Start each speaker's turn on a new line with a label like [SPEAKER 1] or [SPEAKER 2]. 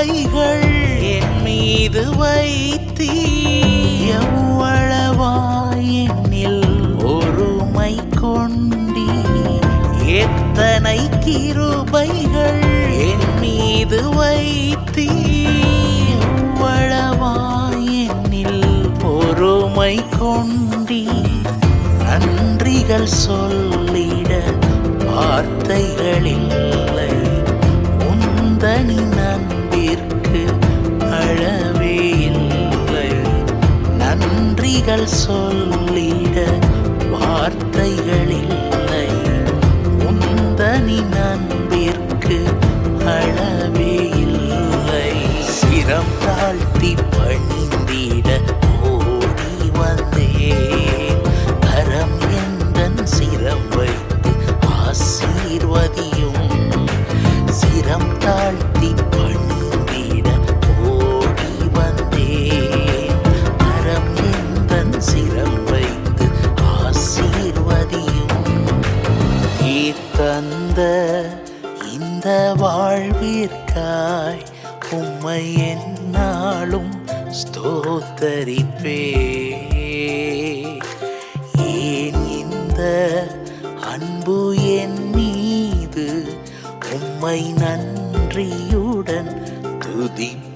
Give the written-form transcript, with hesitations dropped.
[SPEAKER 1] கிருபைகள் என் மீது வைத்தீ எவ்வளவாய் என்னில் ஒருமை கொண்டீ எத்தனை கிருபைகள் என் மீது வைத்தீ எவ்வளவாய் என்னில் ஒருமை கொண்டீ நன்றிகள் சொல்லிட வார்த்தைகள் இல்லை உந்தனின் அன்பிற்கு அளவே இல்லை நன்றிகள் சொல்லிட வார்த்தைகள் இல்லை உந்தனின் அன்பிற்கு அளவே இல்லை சிரம் தாழ்த்தி பணிந்திட ஓடி வந்தேன் கரம் எந்தன் சிரம் வைத்து ஆசீர்வதியும் சிரம் தாழ்த்தி பணிந்திட ஓடி வந்தேன் கரம் எந்தன் சிரம் வைத்து ஆசீர்வதியும் நீ தந்த இந்த வாழ்விற்காய் உம்மை என்னாலும் ஸ்தோத்தரிப்பே ஏன் இந்த அன்பு என் மீது உம்மை நன்றியுடன் துதிப்பே